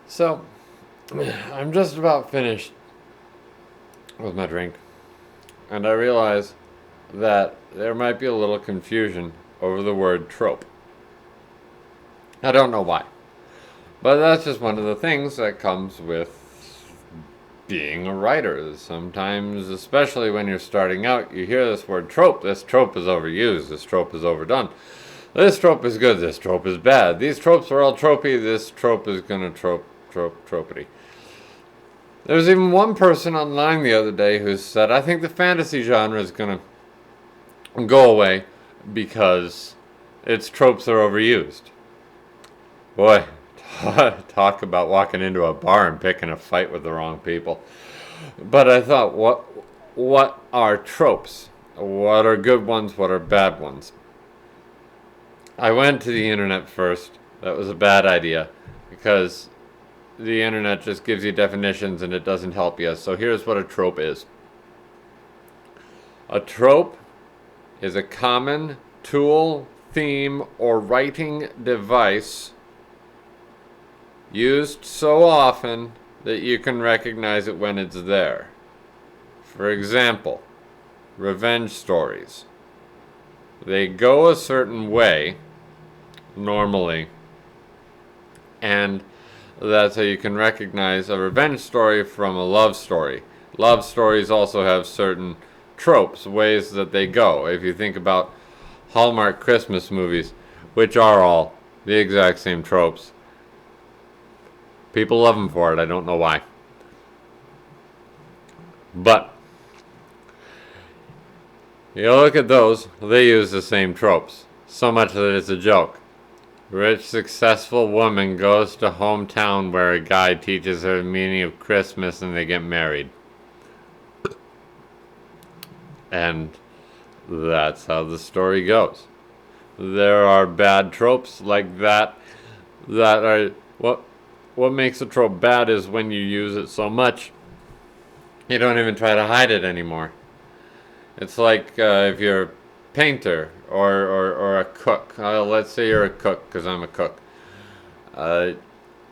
So, I'm just about finished with my drink, and I realize that there might be a little confusion over the word trope. I don't know why, but that's just one of the things that comes with being a writer. Sometimes, especially when you're starting out, you hear this word trope. This trope is overused. This trope is overdone. This trope is good. This trope is bad. These tropes are all tropey. This trope is gonna tropety. There was even one person online the other day who said, I think the fantasy genre is going to go away because its tropes are overused. Boy, talk about walking into a bar and picking a fight with the wrong people. But I thought, what are tropes? What are good ones? What are bad ones? I went to the internet first. That was a bad idea because the internet just gives you definitions and it doesn't help you. So here's what a trope is. A trope is a common tool, theme, or writing device used so often that you can recognize it when it's there. For example, revenge stories. They go a certain way, normally, and that's how you can recognize a revenge story from a love story. Love stories also have certain tropes, ways that they go. If you think about Hallmark Christmas movies, which are all the exact same tropes, people love them for it. I don't know why. But you look at those, they use the same tropes. So much that it's a joke. Rich, successful woman goes to hometown where a guy teaches her the meaning of Christmas and they get married. And that's how the story goes. There are bad tropes like that are what makes a trope bad is when you use it so much you don't even try to hide it anymore. It's like if you're a painter or a cook. Let's say you're a cook, because I'm a cook.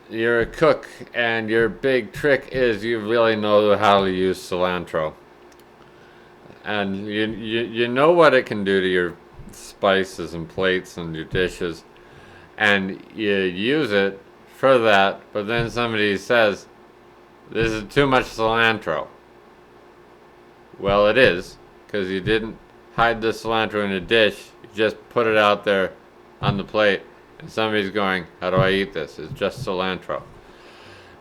You're a cook, and your big trick is you really know how to use cilantro. And you know what it can do to your spices and plates and your dishes. And you use it for that, but then somebody says, this is too much cilantro. Well, it is, because you didn't hide the cilantro in a dish, you just put it out there on the plate, and somebody's going, how do I eat this? It's just cilantro.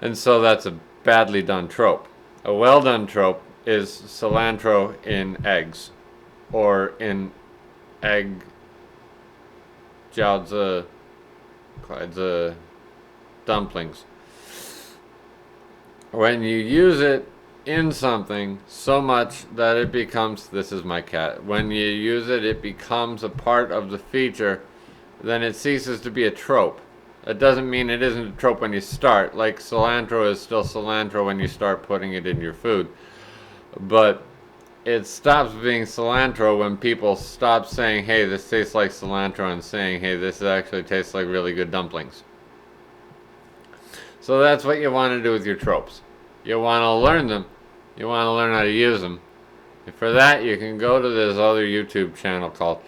And so that's a badly done trope. A well done trope is cilantro in eggs, or in egg jiaozi, dumplings. When you use it in something so much that it becomes, this is my cat, when you use it, it becomes a part of the feature, then it ceases to be a trope. That doesn't mean it isn't a trope when you start, like cilantro is still cilantro when you start putting it in your food. But it stops being cilantro when people stop saying, hey, this tastes like cilantro, and saying, hey, this actually tastes like really good dumplings. So that's what you want to do with your tropes. You want to learn them. You want to learn how to use them. And for that, you can go to this other YouTube channel called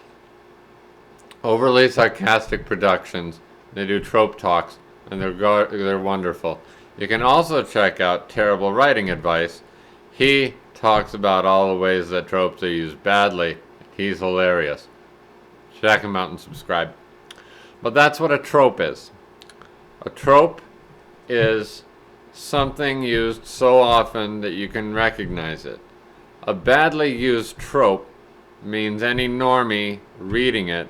Overly Sarcastic Productions. They do trope talks, and they're wonderful. You can also check out Terrible Writing Advice. He talks about all the ways that tropes are used badly. He's hilarious. Check him out and subscribe. But that's what a trope is. A trope is something used so often that you can recognize it. A badly used trope means any normie reading it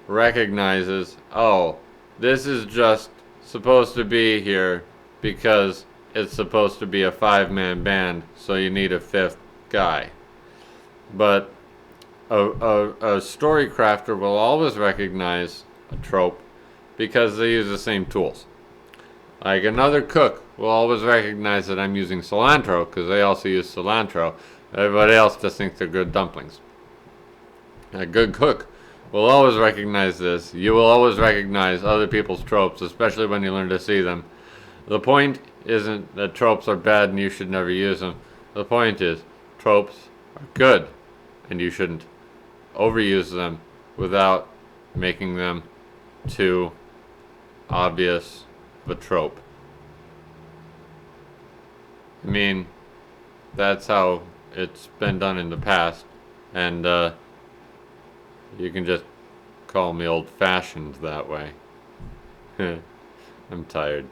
recognizes, oh, this is just supposed to be here because it's supposed to be a 5-man band, so you need a 5th guy. But a story crafter will always recognize a trope because they use the same tools. Like another cook will always recognize that I'm using cilantro because they also use cilantro. Everybody else just thinks they're good dumplings. A good cook will always recognize this. You will always recognize other people's tropes, especially when you learn to see them. The point isn't that tropes are bad and you should never use them. The point is, tropes are good, and you shouldn't overuse them without making them too obvious of a trope. I mean, that's how it's been done in the past, and you can just call me old-fashioned that way. I'm tired.